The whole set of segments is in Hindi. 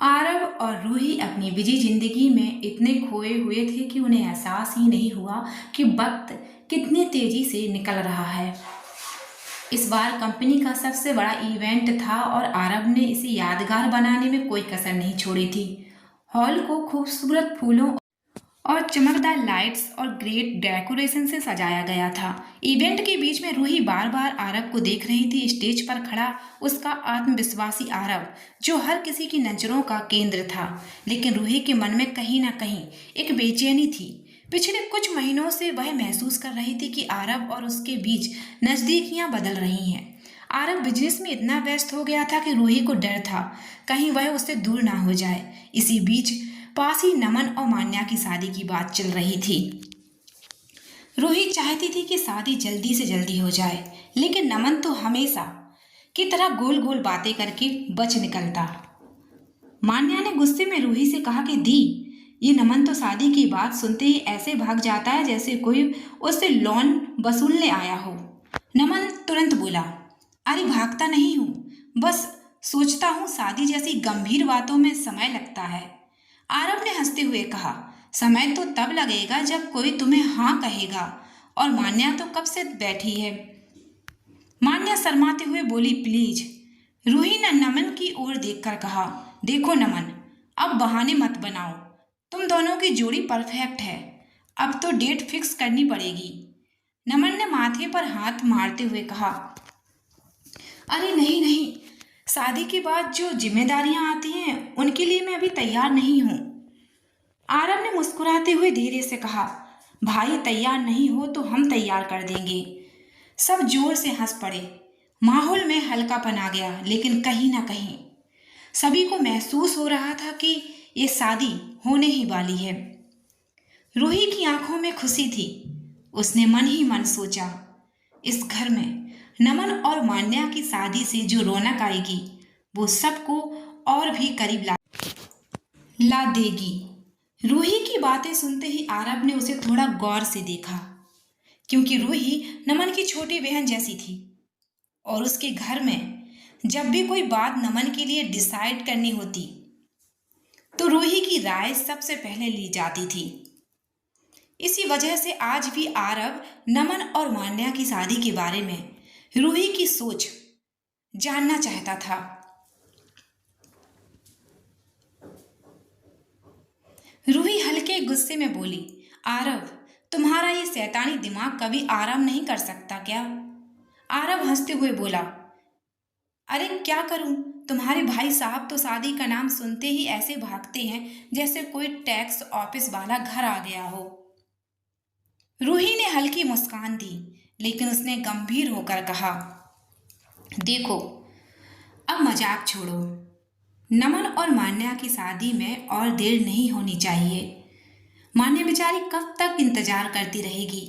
आरव और रूही अपनी बिजी जिंदगी में इतने खोए हुए थे कि उन्हें एहसास ही नहीं हुआ कि वक्त कितनी तेजी से निकल रहा है। इस बार कंपनी का सबसे बड़ा इवेंट था और आरव ने इसे यादगार बनाने में कोई कसर नहीं छोड़ी थी। हॉल को खूबसूरत फूलों और चमकदार लाइट्स और ग्रेट डेकोरेशन से सजाया गया था। इवेंट के बीच में रूही बार बार आरव को देख रही थी। स्टेज पर खड़ा उसका आत्मविश्वासी आरव जो हर किसी की नजरों का केंद्र था, लेकिन रूही के मन में कहीं ना कहीं एक बेचैनी थी। पिछले कुछ महीनों से वह महसूस कर रही थी कि आरव और उसके बीच नजदीकियां बदल रही हैं। आरव बिजनेस में इतना व्यस्त हो गया था कि रूही को डर था कहीं वह उससे दूर ना हो जाए। इसी बीच पास ही नमन और मान्या की शादी की बात चल रही थी। रूही चाहती थी कि शादी जल्दी से जल्दी हो जाए, लेकिन नमन तो हमेशा की तरह गोल गोल बातें करके बच निकलता। मान्या ने गुस्से में रूही से कहा कि दी, ये नमन तो शादी की बात सुनते ही ऐसे भाग जाता है जैसे कोई उससे लोन वसूलने आया हो। नमन तुरंत बोला, अरे भागता नहीं हूँ, बस सोचता हूँ शादी जैसी गंभीर बातों में समय लगता है। आरव ने हंसते हुए कहा, समय तो तब लगेगा जब कोई तुम्हें हाँ कहेगा, और मान्या तो कब से बैठी है। मान्या शर्माते हुए बोली, प्लीज। रूही ने नमन की ओर देखकर कहा, देखो नमन, अब बहाने मत बनाओ, तुम दोनों की जोड़ी परफेक्ट है, अब तो डेट फिक्स करनी पड़ेगी। नमन ने माथे पर हाथ मारते हुए कहा, अरे नहीं नहीं, शादी के बाद जो जिम्मेदारियां आती हैं उनके लिए मैं अभी तैयार नहीं हूं। आरव ने मुस्कुराते हुए धीरे से कहा, भाई तैयार नहीं हो तो हम तैयार कर देंगे। सब जोर से हंस पड़े। माहौल में हल्कापन आ गया, लेकिन कहीं ना कहीं सभी को महसूस हो रहा था कि ये शादी होने ही वाली है। रूही की आंखों में खुशी थी। उसने मन ही मन सोचा, इस घर में नमन और मान्या की शादी से जो रौनक आएगी वो सबको और भी करीब ला देगी। रूही की बातें सुनते ही आरव ने उसे थोड़ा गौर से देखा, क्योंकि रूही नमन की छोटी बहन जैसी थी और उसके घर में जब भी कोई बात नमन के लिए डिसाइड करनी होती तो रूही की राय सबसे पहले ली जाती थी। इसी वजह से आज भी आरव नमन और मान्या की शादी के बारे में रूही की सोच जानना चाहता था। रूही हल्के गुस्से में बोली, आरव, तुम्हारा ये शैतानी दिमाग कभी आराम नहीं कर सकता क्या? आरव हंसते हुए बोला, अरे क्या करूं, तुम्हारे भाई साहब तो शादी का नाम सुनते ही ऐसे भागते हैं जैसे कोई टैक्स ऑफिस वाला घर आ गया हो। रूही ने हल्की मुस्कान दी, लेकिन उसने गंभीर होकर कहा, देखो, अब मजाक छोड़ो। नमन और मान्या की शादी में और देर नहीं होनी चाहिए। मान्या बेचारी कब तक इंतजार करती रहेगी।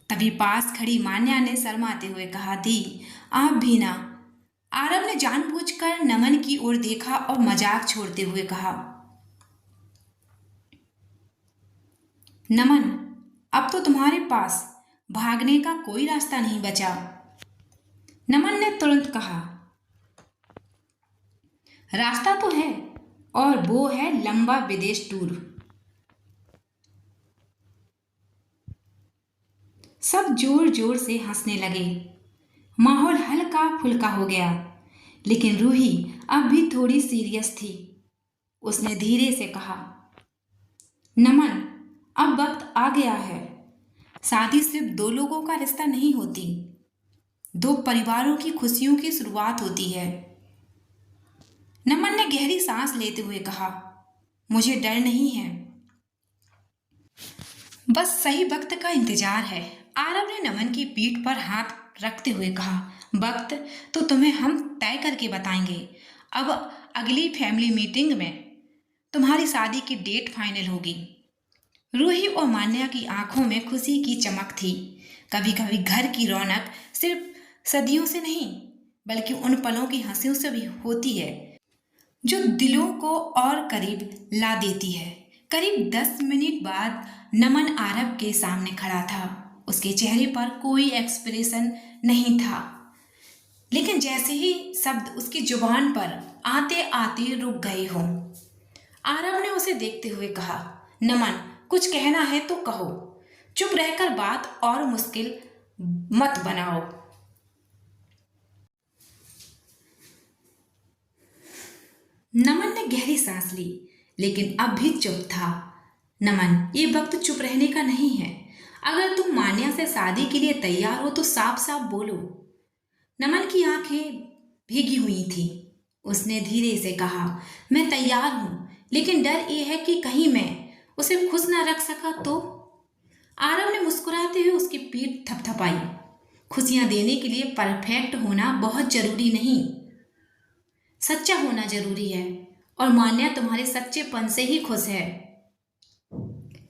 तभी पास खड़ी मान्या ने शर्माते हुए कहा, दी, आप भी ना। आरव ने जानबूझकर नमन की ओर देखा और मजाक छोड़ते हुए कहा, नमन, अब तो तुम्हारे पास भागने का कोई रास्ता नहीं बचा। नमन ने तुरंत कहा, रास्ता तो है, और वो है लंबा विदेश टूर। सब जोर जोर से हंसने लगे। माहौल हल्का फुल्का हो गया, लेकिन रूही अब भी थोड़ी सीरियस थी। उसने धीरे से कहा, नमन, अब वक्त आ गया है। शादी सिर्फ दो लोगों का रिश्ता नहीं होती, दो परिवारों की खुशियों की शुरुआत होती है। नमन ने गहरी सांस लेते हुए कहा, मुझे डर नहीं है, बस सही वक्त का इंतजार है। आरव ने नमन की पीठ पर हाथ रखते हुए कहा, वक्त तो तुम्हें हम तय करके बताएंगे। अब अगली फैमिली मीटिंग में तुम्हारी शादी की डेट फाइनल होगी। रूही और मान्या की आंखों में खुशी की चमक थी। कभी कभी घर की रौनक सिर्फ सदियों से नहीं, बल्कि उन पलों की हंसियों से भी होती है जो दिलों को और करीब ला देती है। करीब 10 मिनट बाद नमन आरव के सामने खड़ा था। उसके चेहरे पर कोई एक्सप्रेशन नहीं था, लेकिन जैसे ही शब्द उसकी जुबान पर आते आते रुक गए हों, आरव ने उसे देखते हुए कहा, नमन, कुछ कहना है तो कहो, चुप रहकर बात और मुश्किल मत बनाओ। नमन ने गहरी सांस ली, लेकिन अब भी चुप था। नमन, ये वक्त चुप रहने का नहीं है। अगर तुम मान्या से शादी के लिए तैयार हो तो साफ साफ बोलो। नमन की आंखें भीगी हुई थी। उसने धीरे से कहा, मैं तैयार हूं, लेकिन डर ये है कि कहीं मैं उसे खुश ना रख सका तो। आरव ने मुस्कुराते हुए उसकी पीठ थपथपाई। खुशियां देने के लिए परफेक्ट होना बहुत जरूरी नहीं, सच्चा होना जरूरी है, और मान्या तुम्हारे सच्चेपन से ही खुश है।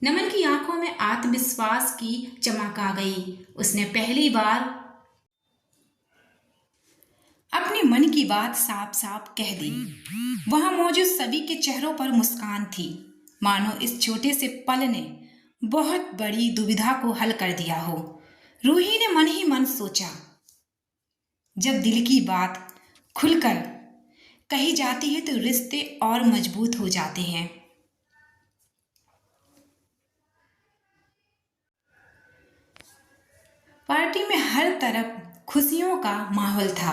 नमन की आंखों में आत्मविश्वास की चमक आ गई। उसने पहली बार अपने मन की बात साफ साफ कह दी। वहां मौजूद सभी के चेहरों पर मुस्कान थी, मानो इस छोटे से पल ने बहुत बड़ी दुविधा को हल कर दिया हो। रूही ने मन ही मन सोचा, जब दिल की बात खुलकर कही जाती है तो रिश्ते और मजबूत हो जाते हैं। पार्टी में हर तरफ खुशियों का माहौल था।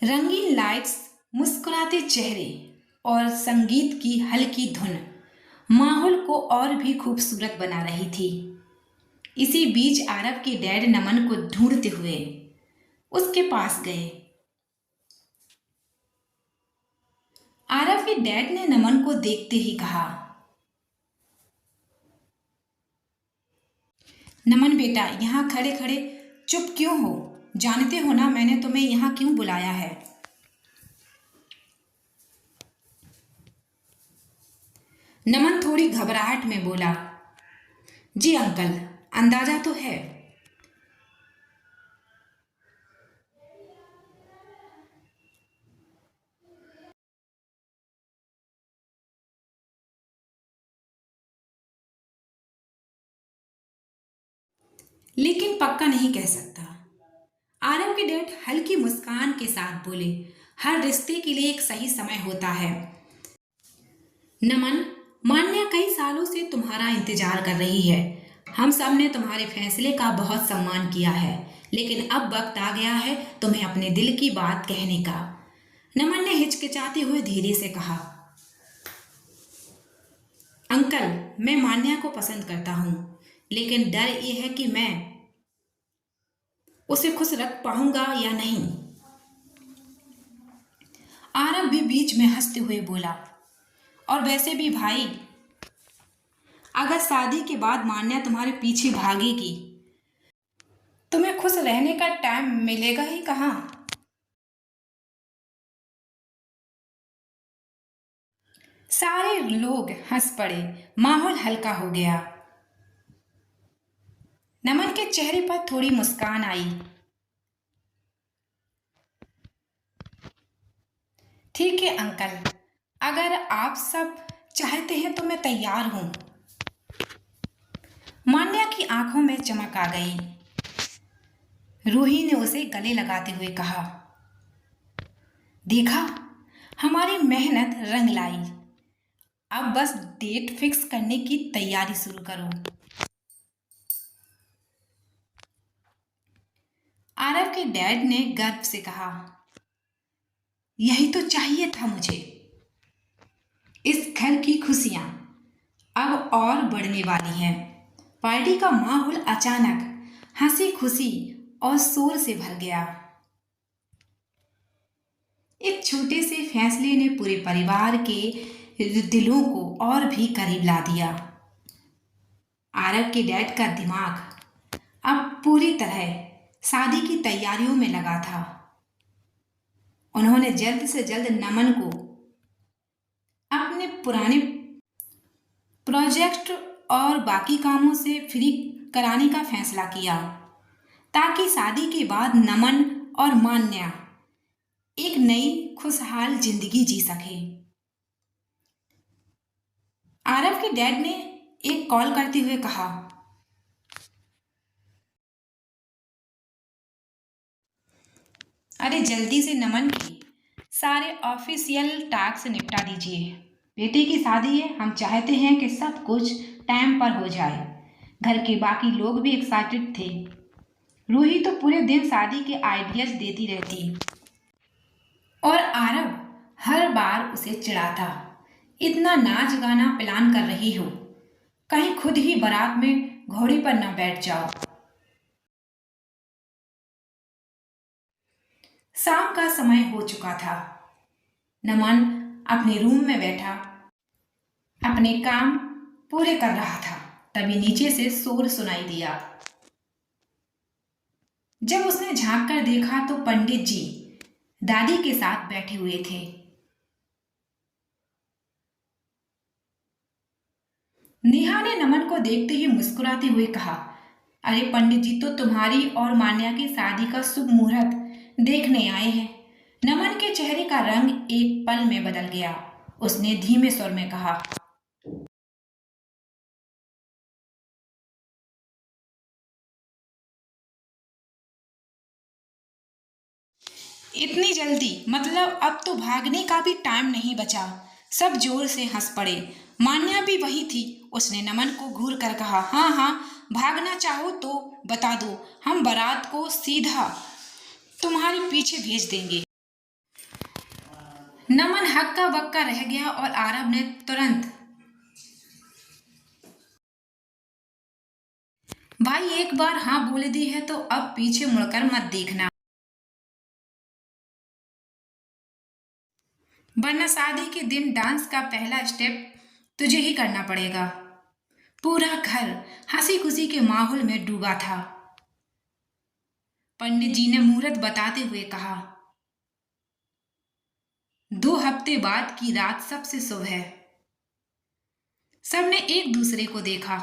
रंगीन लाइट्स, मुस्कुराते चेहरे और संगीत की हल्की धुन माहौल को और भी खूबसूरत बना रही थी। इसी बीच आरव के डैड नमन को ढूंढते हुए उसके पास गए। आरव के डैड ने नमन को देखते ही कहा, नमन बेटा, यहाँ खड़े खड़े चुप क्यों हो? जानते हो ना मैंने तुम्हें यहाँ क्यों बुलाया है? नमन थोड़ी घबराहट में बोला, जी अंकल, अंदाजा तो है। लेकिन पक्का नहीं कह सकता। आरव के डैड हल्की मुस्कान के साथ बोले, हर रिश्ते के लिए एक सही समय होता है। नमन, मान्या कई सालों से तुम्हारा इंतजार कर रही है। हम सब ने तुम्हारे फैसले का बहुत सम्मान किया है, लेकिन अब वक्त आ गया है तुम्हें अपने दिल की बात कहने का। नमन ने हिचकिचाते हुए धीरे से कहा, अंकल, मैं मान्या को पसंद करता हूं, लेकिन डर ये है कि मैं उसे खुश रख पाऊंगा या नहीं। आरव भी बीच में हंसते हुए बोला, और वैसे भी भाई, अगर शादी के बाद मान्या तुम्हारे पीछे भागेगी, तुम्हें खुश रहने का टाइम मिलेगा ही कहाँ? सारे लोग हंस पड़े। माहौल हल्का हो गया। नमन के चेहरे पर थोड़ी मुस्कान आई। ठीक है अंकल, अगर आप सब चाहते हैं तो मैं तैयार हूं। मान्या की आंखों में चमक आ गई। रूही ने उसे गले लगाते हुए कहा, देखा, हमारी मेहनत रंग लाई। अब बस डेट फिक्स करने की तैयारी शुरू करो। आरव के डैड ने गर्व से कहा, यही तो चाहिए था मुझे। इस घर की खुशियां अब और बढ़ने वाली हैं। पार्टी का माहौल अचानक हंसी खुशी और शोर से भर गया। एक छोटे से फैसले ने पूरे परिवार के दिलों को और भी करीब ला दिया। आरव के डैड का दिमाग अब पूरी तरह शादी की तैयारियों में लगा था। उन्होंने जल्द से जल्द नमन को अपने पुराने प्रोजेक्ट और बाकी कामों से फ्री कराने का फैसला किया, ताकि शादी के बाद नमन और मान्या एक नई खुशहाल जिंदगी जी सके। आरव के डैड ने एक कॉल करते हुए कहा, अरे जल्दी से नमन की सारे ऑफिशियल टास्क निपटा दीजिए। बेटे की शादी है, हम चाहते हैं कि सब कुछ टाइम पर हो जाए। घर के बाकी लोग भी एक्साइटेड थे। रूही तो पूरे दिन शादी के आइडियाज देती रहती और आरव हर बार उसे चिढ़ाता। इतना नाच गाना प्लान कर रही हो, कहीं खुद ही बारात में घोड़ी पर न बैठ जाओ। शाम का समय हो चुका था। नमन अपने रूम में बैठा अपने काम पूरे कर रहा था। तभी नीचे से शोर सुनाई दिया। जब उसने झांक कर देखा तो पंडित जी दादी के साथ बैठे हुए थे। नेहा ने नमन को देखते ही मुस्कुराते हुए कहा, अरे पंडित जी तो तुम्हारी और मान्या की शादी का शुभ मुहूर्त देखने आए हैं। नमन के चेहरे का रंग एक पल में बदल गया। उसने धीमे स्वर में कहा, इतनी जल्दी? मतलब अब तो भागने का भी टाइम नहीं बचा। सब जोर से हंस पड़े। मान्या भी वही थी। उसने नमन को घूर कर कहा, हाँ हाँ, भागना चाहो तो बता दो, हम बारात को सीधा तुम्हारे पीछे भेज देंगे। नमन हक्का बक्का रह गया और आरव ने तुरंत, भाई एक बार हाँ बोल दी है तो अब पीछे मुड़कर मत देखना, वरना शादी के दिन डांस का पहला स्टेप तुझे ही करना पड़ेगा। पूरा घर हंसी खुशी के माहौल में डूबा था। पंडित जी ने मुहूर्त बताते हुए कहा, 2 हफ्ते बाद की रात सबसे शुभ है। सबने एक दूसरे को देखा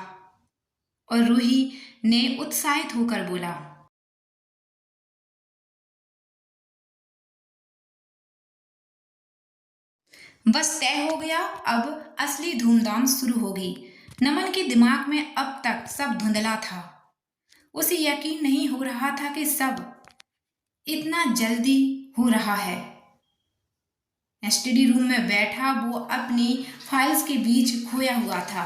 और रूही ने उत्साहित होकर बोला, बस तय हो गया, अब असली धूमधाम शुरू होगी। नमन के दिमाग में अब तक सब धुंधला था। उसे यकीन नहीं हो रहा था कि सब इतना जल्दी हो रहा है। स्टडी रूम में बैठा वो अपनी फाइल्स के बीच खोया हुआ था।